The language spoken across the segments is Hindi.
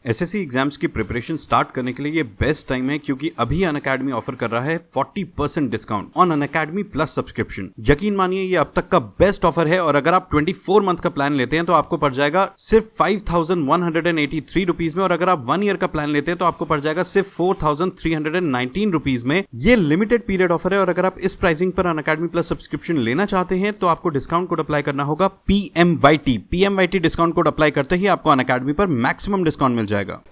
एसएससी एग्जाम्स की प्रिपरेशन स्टार्ट करने के लिए ये बेस्ट टाइम है क्योंकि अभी अनअकैडमी ऑफर कर रहा है 40% discount on Unacademy plus subscription. यकीन मानिए ये अब तक का बेस्ट ऑफर है और अगर आप 24 मंथ का प्लान लेते हैं तो आपको पड़ जाएगा सिर्फ 5183 रुपीज में, और अगर आप 1 ईयर का प्लान लेते हैं तो आपको पड़ जाएगा सिर्फ 4319 रुपीज में। ये लिमिटेड पीरियड ऑफर है और अगर आप इस प्राइसिंग पर अनअकैडमी प्लस सब्सक्रिप्शन लेना चाहते हैं तो आपको डिस्काउंट कोड अप्लाई करना होगा PMYT डिस्काउंट कोड अप्लाई करते ही आपको अनअकैडमी पर मैक्सिमम डिस्काउंट मिल जाएगा।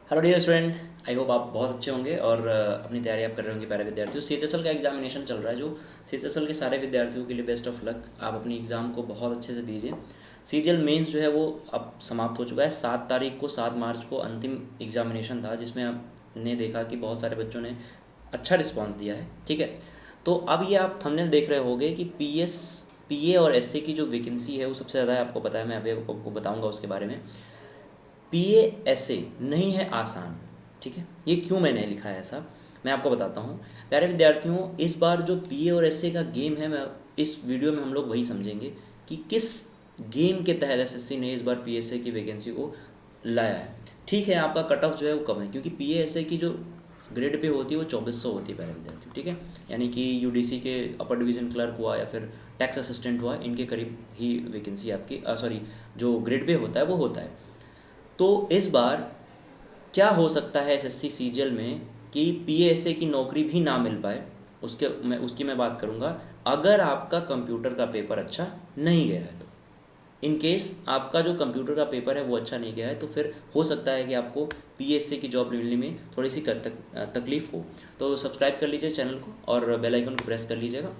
Hello dear student, I hope आप बहुत अच्छे होंगे और अपनी तैयारी आप कर रहे होंगे। प्यारे विद्यार्थियों, CHSL का एग्जामिनेशन चल रहा है, जो CHSL के सारे विद्यार्थियों के लिए बेस्ट ऑफ लक। आप अपनी एग्ज़ाम को बहुत अच्छे से दीजिए। CGL मेंस जो है वो अब समाप्त हो चुका है। 7 मार्च को अंतिम एग्जामिनेशन था, जिसमें आपने देखा कि बहुत सारे बच्चों ने अच्छा रिस्पॉन्स दिया है। ठीक है, तो अब ये आप थंबनेल देख रहे होंगे कि PA और SA की जो वैकेंसी है वो सबसे ज़्यादा है, आपको पता है। मैं अभी आपको बताऊँगा उसके बारे में। PA SA नहीं है आसान, ठीक है। ये क्यों मैंने लिखा है ऐसा, मैं आपको बताता हूँ। प्यारे विद्यार्थियों, इस बार जो PA और SA का गेम है, मैं इस वीडियो में हम लोग वही समझेंगे कि किस गेम के तहत SSC ने इस बार PSA की वैकेंसी को लाया है। ठीक है, आपका कट ऑफ जो है वो कम है, क्योंकि PA SA की जो ग्रेड पे होती है वो 2400 होती है प्यारे विद्यार्थियों। ठीक है, यानी कि UDC के अपर डिवीज़न क्लर्क हुआ या फिर टैक्स असिस्टेंट हुआ, इनके करीब ही वैकेंसी आपकी जो ग्रेड पे होता है वो होता है। तो इस बार क्या हो सकता है SSC CGL में कि PA की नौकरी भी ना मिल पाए, उसकी मैं बात करूँगा अगर आपका कंप्यूटर का पेपर अच्छा नहीं गया है। तो इन केस आपका जो कंप्यूटर का पेपर है वो अच्छा नहीं गया है, तो फिर हो सकता है कि आपको PA की जॉब मिलने में थोड़ी सी तकलीफ़ हो। तो सब्सक्राइब कर लीजिए चैनल को और बेल आइकन को प्रेस कर लीजिएगा।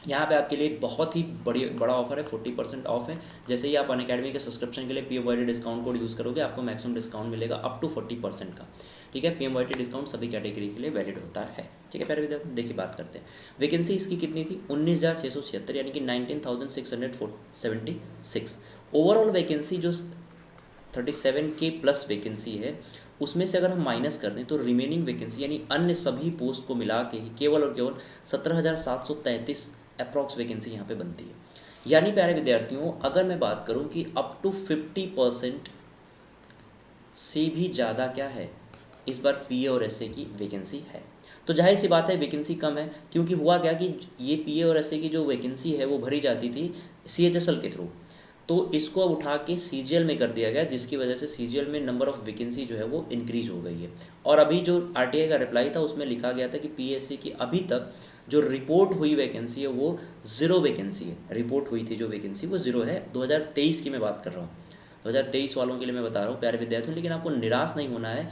यहाँ पे आपके लिए एक बहुत ही बड़ा ऑफर है, 40% ऑफ है। जैसे ही आप अनअकैडमी के सब्सक्रिप्शन के लिए PMYT डिस्काउंट कोड यूज़ करोगे, आपको मैक्सिमम डिस्काउंट मिलेगा अप टू 40% का। ठीक है, PMYT डिस्काउंट सभी कैटेगरी के लिए वैलिड होता है। ठीक है प्यारे विद्यार्थी, देखिए बात करते हैं। वैकेंसी इसकी कितनी थी? 19,676, यानी कि 19,676। ओवरऑल वैकेंसी जो 37K प्लस वैकेंसी है, उसमें से अगर हम माइनस कर दें तो रिमेनिंग वैकेंसी यानी अन्य सभी पोस्ट को मिला के ही केवल और केवल 17,733 अप्रॉक्स वैकेंसी यहाँ पे बनती है। यानी प्यारे विद्यार्थियों, अगर मैं बात करूँ कि अप टू 50% से भी ज़्यादा क्या है, इस बार PA और SA की वैकेंसी है। तो जाहिर सी बात है वैकेंसी कम है, क्योंकि हुआ क्या कि ये PA और SA की जो वैकेंसी है वो भरी जाती थी CHSL के थ्रू, तो इसको अब उठा के CGL में कर दिया गया, जिसकी वजह से CGL में नंबर ऑफ़ वैकेंसी जो है वो इंक्रीज हो गई है। और अभी जो RTI का रिप्लाई था उसमें लिखा गया था कि PSC की अभी तक जो रिपोर्ट हुई वैकेंसी है वो 0 वैकेंसी है। रिपोर्ट हुई थी जो वैकेंसी वो 0 है। 2023 की मैं बात कर रहा हूँ, 2023 वालों के लिए मैं बता रहा हूँ प्यारे विद्यार्थियों। लेकिन आपको निराश नहीं होना है,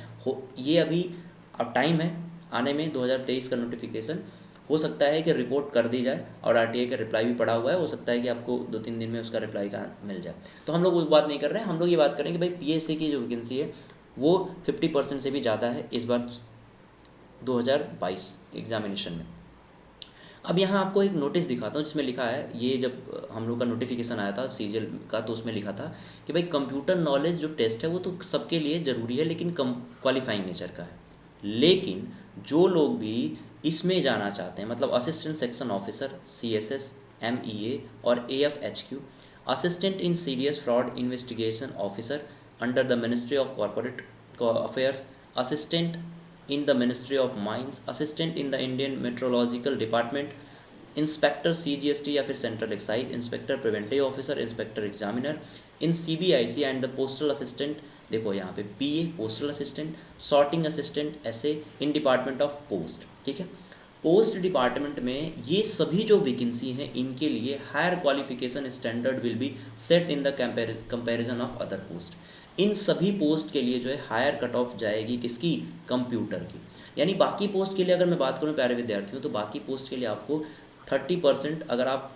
ये अभी अब टाइम है आने में 2023 का नोटिफिकेशन। हो सकता है कि रिपोर्ट कर दी जाए और RTI का रिप्लाई भी पड़ा हुआ है, हो सकता है कि आपको 2-3 दिन में उसका रिप्लाई का मिल जाए। तो हम लोग उस बात नहीं कर रहे हैं, हम लोग ये बात करें कि भाई PSC की जो वैकेंसी है वो 50% से भी ज़्यादा है इस बार 2022 एग्जामिनेशन में। अब यहाँ आपको एक नोटिस दिखाता हूँ जिसमें लिखा है, ये जब हम लोग का नोटिफिकेशन आया था CGL का तो उसमें लिखा था कि भाई कंप्यूटर नॉलेज जो टेस्ट है वो तो सबके लिए ज़रूरी है, लेकिन कम क्वालिफाइंग नेचर का है। लेकिन जो लोग भी इसमें जाना चाहते हैं, मतलब assistant section officer CSS MEA और AFHQ, assistant in serious fraud investigation officer under the ministry of corporate affairs, assistant in the Ministry of Mines, Assistant in the Indian Meteorological Department, inspector CGST या फिर central excise, inspector preventive officer, inspector examiner in CBIC and the postal assistant. देखो यहाँ पे PA postal assistant, sorting assistant SA in department of post. ठीक है, पोस्ट डिपार्टमेंट में ये सभी जो वैकेंसी हैं इनके लिए higher qualification standard will be set in the comparison of other post. इन सभी पोस्ट के लिए जो है हायर कट ऑफ जाएगी किसकी? कंप्यूटर की। यानी बाकी पोस्ट के लिए अगर मैं बात करूं प्यारे विद्यार्थियों, तो बाकी पोस्ट के लिए आपको 30% अगर आप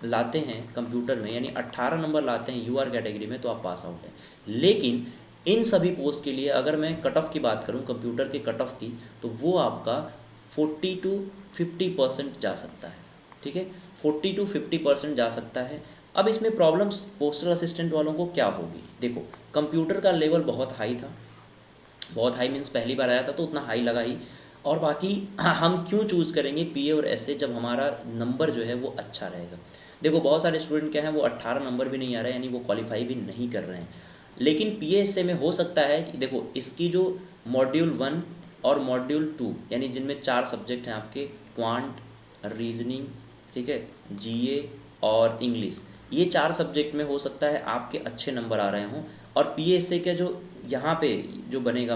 लाते हैं कंप्यूटर में, यानी 18 नंबर लाते हैं UR कैटेगरी में, तो आप पास आउट हैं। लेकिन इन सभी पोस्ट के लिए अगर मैं कट ऑफ की बात करूं, कंप्यूटर के कट ऑफ की, तो वो आपका 40 to 50% जा सकता है। ठीक है, 40 to 50% जा सकता है। अब इसमें प्रॉब्लम्स पोस्टल असिस्टेंट वालों को क्या होगी? देखो, कंप्यूटर का लेवल बहुत हाई था, बहुत हाई मीन्स पहली बार आया था तो उतना हाई लगा ही। और बाकी हम क्यों चूज़ करेंगे PA और SA जब हमारा नंबर जो है वो अच्छा रहेगा? देखो बहुत सारे स्टूडेंट क्या हैं, वो 18 नंबर भी नहीं आ रहे हैं, यानी वो क्वालिफाई भी नहीं कर रहे हैं। लेकिन पीएसए में हो सकता है कि देखो इसकी जो मॉड्यूल 1 और मॉड्यूल 2 यानी जिनमें 4 सब्जेक्ट हैं आपके, क्वांट, रीजनिंग, ठीक है, जीए और इंग्लिश, ये 4 सब्जेक्ट में हो सकता है आपके अच्छे नंबर आ रहे हों, और पीएसए का जो यहाँ पे जो बनेगा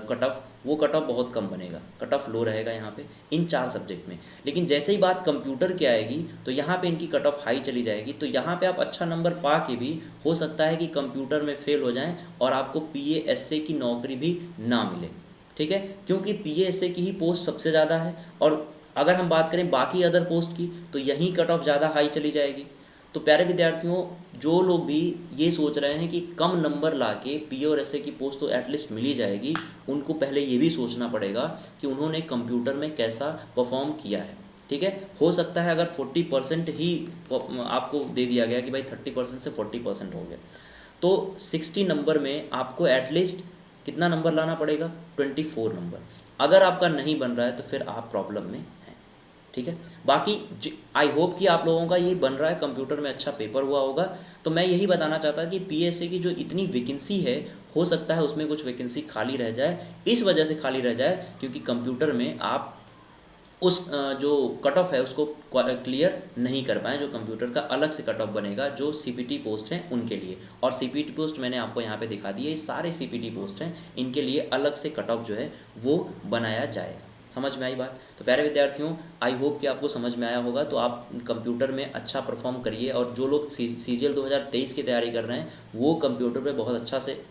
कट ऑफ, वो कट ऑफ बहुत कम बनेगा, कट ऑफ लो रहेगा यहाँ पे इन 4 सब्जेक्ट में। लेकिन जैसे ही बात कंप्यूटर की आएगी तो यहाँ पे इनकी कट ऑफ हाई चली जाएगी, तो यहाँ पे आप अच्छा नंबर पा के भी हो सकता है कि कंप्यूटर में फेल हो जाएं और आपको पीएएसए की नौकरी भी ना मिले, ठीक है, क्योंकि पीएएसए की ही पोस्ट सबसे ज़्यादा है। और अगर हम बात करें बाकी अदर पोस्ट की तो यहीं कट ऑफ ज़्यादा हाई चली जाएगी। तो प्यारे विद्यार्थियों, जो लोग भी ये सोच रहे हैं कि कम नंबर लाके पी और एसए की पोस्ट तो एटलीस्ट मिल ही जाएगी, उनको पहले ये भी सोचना पड़ेगा कि उन्होंने कंप्यूटर में कैसा परफॉर्म किया है, ठीक है। हो सकता है अगर 40% ही आपको दे दिया गया कि भाई 30% से 40% हो गया, तो 60 नंबर में आपको एटलीस्ट कितना नंबर लाना पड़ेगा, 24 नंबर। अगर आपका नहीं बन रहा है तो फिर आप प्रॉब्लम में हैं, ठीक है। बाकी आई होप कि आप लोगों का ये बन रहा है, कंप्यूटर में अच्छा पेपर हुआ होगा। तो मैं यही बताना चाहता कि पीएसए की जो इतनी वैकेंसी है, हो सकता है उसमें कुछ वैकेंसी खाली रह जाए, इस वजह से खाली रह जाए क्योंकि कंप्यूटर में आप उस जो कट ऑफ है उसको क्लियर नहीं कर पाए, जो कंप्यूटर का अलग से कट ऑफ बनेगा जो सीपीटी पोस्ट हैं उनके लिए। और सीपीटी पोस्ट मैंने आपको यहाँ पे दिखा दी है, ये सारे सीपीटी पोस्ट हैं, इनके लिए अलग से कट ऑफ जो है वो बनाया जाएगा। समझ में आई बात? तो प्यारे विद्यार्थियों, आई होप कि आपको समझ में आया होगा। तो आप कंप्यूटर में अच्छा परफॉर्म करिए, और जो लोग सीजीएल 2023 की तैयारी कर रहे हैं वो कंप्यूटर पे बहुत अच्छा से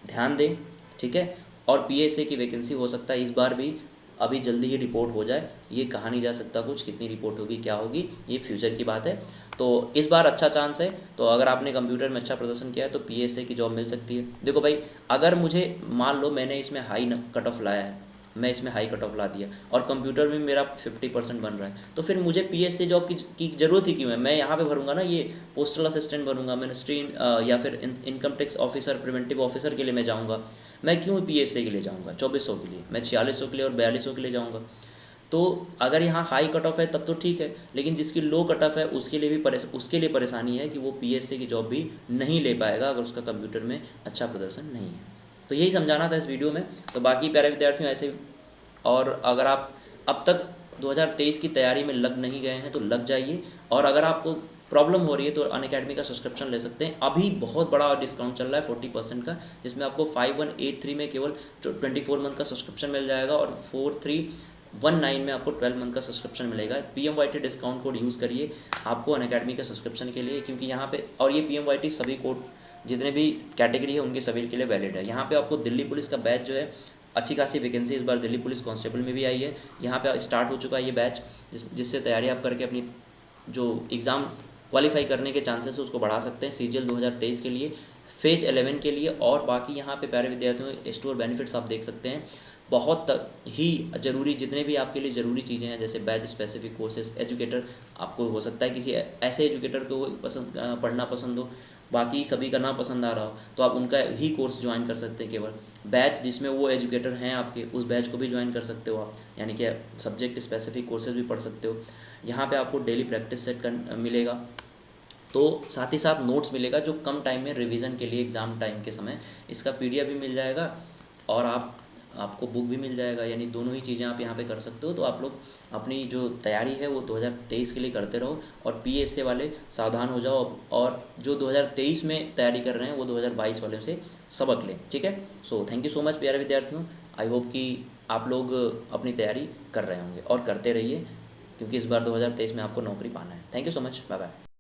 ध्यान दें, ठीक है। और पीएसए की वैकेंसी हो सकता है इस बार भी अभी जल्दी ही रिपोर्ट हो जाए, ये कहा नहीं जा सकता कुछ, कितनी रिपोर्ट होगी क्या होगी, ये फ्यूचर की बात है। तो इस बार अच्छा चांस है, तो अगर आपने कंप्यूटर में अच्छा प्रदर्शन किया है तो पीएसए की जॉब मिल सकती है। देखो भाई, अगर मुझे मान लो मैंने इसमें हाई कट ऑफ लाया है, मैं इसमें हाई कट ऑफ ला दिया और कंप्यूटर में मेरा 50% बन रहा है, तो फिर मुझे पीएसए जॉब की ज़रूरत ही क्यों है? मैं यहाँ पे भरूंगा ना, ये पोस्टल असिस्टेंट बनूंगा, मिनिस्ट्री या फिर income tax officer, preventive officer के लिए मैं जाऊँगा। मैं क्यों पीएसए के लिए जाऊँगा 2400 के लिए? मैं 4600 के लिए और 4200 के लिए जाऊँगा। तो अगर यहाँ हाई कट ऑफ है तब तो ठीक है, लेकिन जिसकी लो कट ऑफ है उसके लिए भी उसके लिए परेशानी है कि वो पीएसए की जॉब भी नहीं ले पाएगा अगर उसका कंप्यूटर में अच्छा प्रदर्शन नहीं है। तो यही समझाना था इस वीडियो में। तो बाकी प्यारे विद्यार्थियों, ऐसे और अगर आप अब तक 2023 की तैयारी में लग नहीं गए हैं तो लग जाइए, और अगर आपको प्रॉब्लम हो रही है तो अनअकैडमी का सब्सक्रिप्शन ले सकते हैं। अभी बहुत बड़ा डिस्काउंट चल रहा है 40% का, जिसमें आपको 5183 में केवल 24 मंथ का सब्सक्रिप्शन मिल जाएगा, और 4319 में आपको 12 मंथ का सब्सक्रिप्शन मिलेगा। PMYT डिस्काउंट कोड यूज़ करिए आपको अनअकैडमी के सब्सक्रिप्शन के लिए, क्योंकि यहाँ पे, और ये PMYT सभी कोड जितने भी कैटेगरी है उनके सभी के लिए वैलिड है। यहाँ पे आपको दिल्ली पुलिस का बैच जो है, अच्छी खासी वैकेंसी इस बार दिल्ली पुलिस कांस्टेबल में भी आई है, यहाँ पे स्टार्ट हो चुका है ये बैच, जिससे तैयारी आप करके अपनी जो एग्ज़ाम क्वालिफाई करने के चांसेस है उसको बढ़ा सकते हैं सीजीएल 2023 के लिए, फेज 11 के लिए। और बाकी यहाँ पे प्यारे विद्यार्थियों स्टोर बेनिफिट्स आप देख सकते हैं, बहुत ही ज़रूरी, जितने भी आपके लिए ज़रूरी चीज़ें हैं, जैसे बैच स्पेसिफिक कोर्सेज, एजुकेटर, आपको हो सकता है किसी ऐसे एजुकेटर को पढ़ना पसंद हो, बाकी सभी का ना पसंद आ रहा हो, तो आप उनका ही कोर्स ज्वाइन कर सकते हैं। केवल बैच जिसमें वो एजुकेटर हैं आपके, उस बैच को भी ज्वाइन कर सकते हो आप, यानी कि सब्जेक्ट स्पेसिफिक कोर्सेज भी पढ़ सकते हो। यहाँ पे आपको डेली प्रैक्टिस सेट मिलेगा, तो साथ ही साथ नोट्स मिलेगा जो कम टाइम में रिवीजन के लिए एग्ज़ाम टाइम के समय, इसका PDF भी मिल जाएगा, और आपको बुक भी मिल जाएगा, यानी दोनों ही चीज़ें आप यहाँ पे कर सकते हो। तो आप लोग अपनी जो तैयारी है वो 2023 के लिए करते रहो, और पीएसए वाले सावधान हो जाओ, और जो 2023 में तैयारी कर रहे हैं वो 2022 वाले से सबक लें, ठीक है। So thank you so much प्यारे विद्यार्थियों, आई होप कि आप लोग अपनी तैयारी कर रहे होंगे और करते रहिए, क्योंकि इस बार 2023 में आपको नौकरी पाना है। Thank you so much, bye bye.